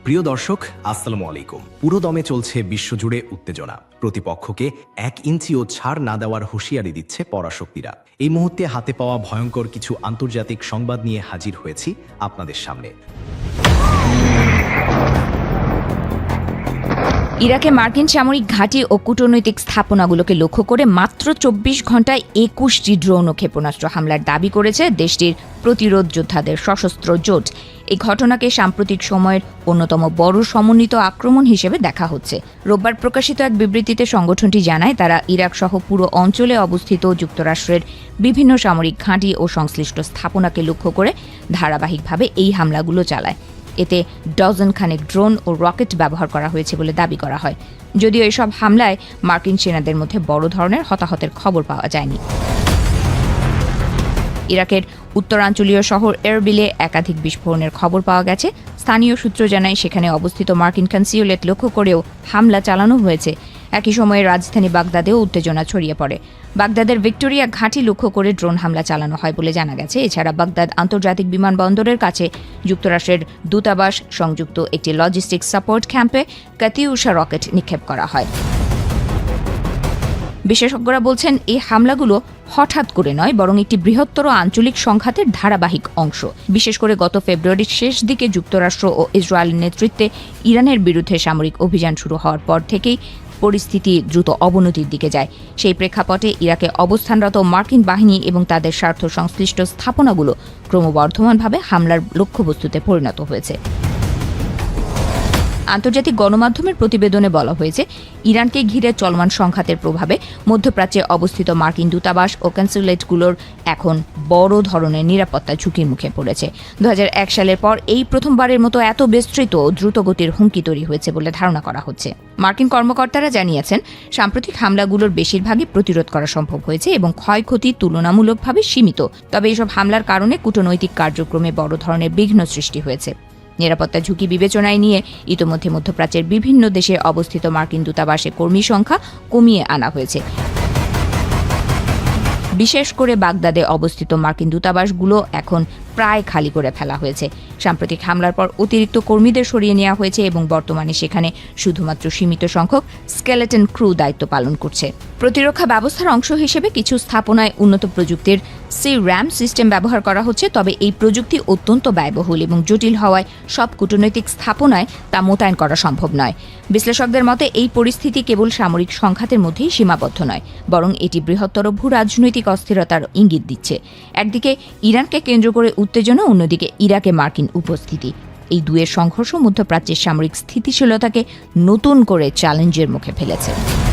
প্রিয় দর্শক, আসসালামু আলাইকুম। পুরো দমে চলছে বিশ্বজুড়ে উত্তেজনা। প্রতিপক্ষকে 1 ইঞ্চিও ছাড় না দেওয়ার হুঁশিয়ারি দিচ্ছে পরাশক্তিরা। এই মুহূর্তে হাতে পাওয়া ভয়ঙ্কর কিছু আন্তর্জাতিক সংবাদ নিয়ে হাজির হয়েছি আপনাদের সামনে। ইরাকে মার্কিন সামরিক ঘাঁটি ও কূটনৈতিক স্থাপনাগুলোকে লক্ষ্য করে মাত্র 24 ঘণ্টায় 21টি ড্রোন ও ক্ষেপণাস্ত্র হামলার দাবি করেছে দেশটির প্রতিরোধ যোদ্ধাদের সশস্ত্র জোট। এই ঘটনাকে সাম্প্রতিক সময়ের অন্যতম বড় সমন্বিত আক্রমণ হিসেবে দেখা হচ্ছে। রোববার প্রকাশিত এক বিবৃতিতে সংগঠনটি জানায়, তারা ইরাক সহ পুরো অঞ্চলে অবস্থিত যুক্তরাষ্ট্রের বিভিন্ন সামরিক ঘাঁটি ও সংশ্লিষ্ট স্থাপনাকে লক্ষ্য করে ধারাবাহিকভাবে এই হামলাগুলো চালায়। এতে ডজন খানেক ড্রোন ও রকেট ব্যবহার করা হয়েছে বলে দাবি করা হয়। যদিও এসব হামলায় মার্কিন সেনাদের মধ্যে বড় ধরনের হতাহতের খবর পাওয়া যায়নি। ইরাকের উত্তরাঞ্চলীয় শহর এরবিলে একাধিক বিস্ফোরণের খবর পাওয়া গেছে। স্থানীয় সূত্র জানায়, সেখানে অবস্থিত মার্কিন কনস্যুলেট লক্ষ্য করেও হামলা চালানো হয়েছে। একই সময়ে রাজধানী বাগদাদেও উত্তেজনা ছড়িয়ে পড়ে। বাগদাদের ভিক্টোরিয়া ঘাঁটি লক্ষ্য করে ড্রোন হামলা চালানো হয় বলে জানা গেছে। এছাড়া বাগদাদ আন্তর্জাতিক বিমানবন্দরের কাছে যুক্তরাষ্ট্রের দূতাবাস সংযুক্ত একটি লজিস্টিক্স সাপোর্ট ক্যাম্পে কাতিউশা রকেট নিক্ষেপ করা হয়। বিশেষজ্ঞরা বলছেন, এই হামলাগুলো হঠাৎ করে নয়, বরং একটি বৃহত্তর আঞ্চলিক সংঘাতের ধারাবাহিক অংশ। বিশেষ করে গত ফেব্রুয়ারির শেষ দিকে যুক্তরাষ্ট্র ও ইসরায়েলের নেতৃত্বে ইরানের বিরুদ্ধে সামরিক অভিযান শুরু হওয়ার পর থেকেই পরিস্থিতি দ্রুত অবনতির দিকে যায়। সেই প্রেক্ষাপটে ইরাকে অবস্থানরত মার্কিন বাহিনী এবং তাদের স্বার্থ সংশ্লিষ্ট স্থাপনাগুলো ক্রমবর্ধমানভাবে হামলার লক্ষ্যবস্তুতে পরিণত হয়েছে। আন্তর্জাতিক গণমাধ্যমের প্রতিবেদনে বলা হয়েছে, ইরানকে ঘিরে চলমান সংঘাতের প্রভাবে মধ্যপ্রাচ্যে অবস্থিত মার্কিন দূতাবাস ও কনস্যুলেটগুলোর এখন বড় ধরনের নিরাপত্তা ঝুঁকির মুখে পড়েছে। 2001 সালের পর এই প্রথমবারের মতো এত বিস্তৃত দ্রুতগতির হুমকি তৈরি হয়েছে বলে ধারণা করা হচ্ছে। মার্কিন কর্মকর্তারা জানিয়েছেন, সাম্প্রতিক হামলাগুলোর বেশিরভাগই প্রতিরোধ করা সম্ভব হয়েছে এবং ক্ষয়ক্ষতি তুলনামূলকভাবে সীমিত। তবে এসব হামলার কারণে কূটনৈতিক কার্যক্রমে বড় ধরনের বিঘ্ন সৃষ্টি হয়েছে। নিরাপত্তা ঝুঁকি বিবেচনায় নিয়ে ইতোমধ্যে মধ্যপ্রাচ্যের বিভিন্ন দেশে অবস্থিত মার্কিন দূতাবাসে কর্মী সংখ্যা কমিয়ে আনা হয়েছে। বিশেষ করে বাগদাদে অবস্থিত মার্কিন দূতাবাসগুলো এখন প্রায় খালি করে ফেলা হয়েছে। সাম্প্রতিক হামলার পর অতিরিক্ত কর্মীদের সরিয়ে নেওয়া হয়েছে এবং বর্তমানে সেখানে শুধুমাত্র সীমিত সংখ্যক স্কেলেটন ক্রু দায়িত্ব পালন করছে। প্রতিরক্ষা ব্যবস্থার অংশ হিসেবে কিছু স্থাপনায় উন্নত প্রযুক্তির C-RAM সিস্টেম ব্যবহার করা হচ্ছে। তবে এই প্রযুক্তি অত্যন্ত ব্যয়বহুল এবং জটিল হওয়ায় সব কূটনৈতিক স্থাপনায় তা মোতায়েন করা সম্ভব নয়। বিশ্লেষকদের মতে, এই পরিস্থিতি কেবল সামরিক সংঘাতের মধ্যেই সীমাবদ্ধ নয়, বরং এটি বৃহত্তর ভূ-রাজনৈতিক অস্থিরতার ইঙ্গিত দিচ্ছে। একদিকে ইরানকে কেন্দ্র করে উত্তেজনা, অন্যদিকে ইরাকে মার্কিন উপস্থিতি। এই দুয়ের সংঘর্ষ মধ্যপ্রাচ্যের সামরিক স্থিতিশীলতাকে নতুন করে চ্যালেঞ্জের মুখে ফেলেছে।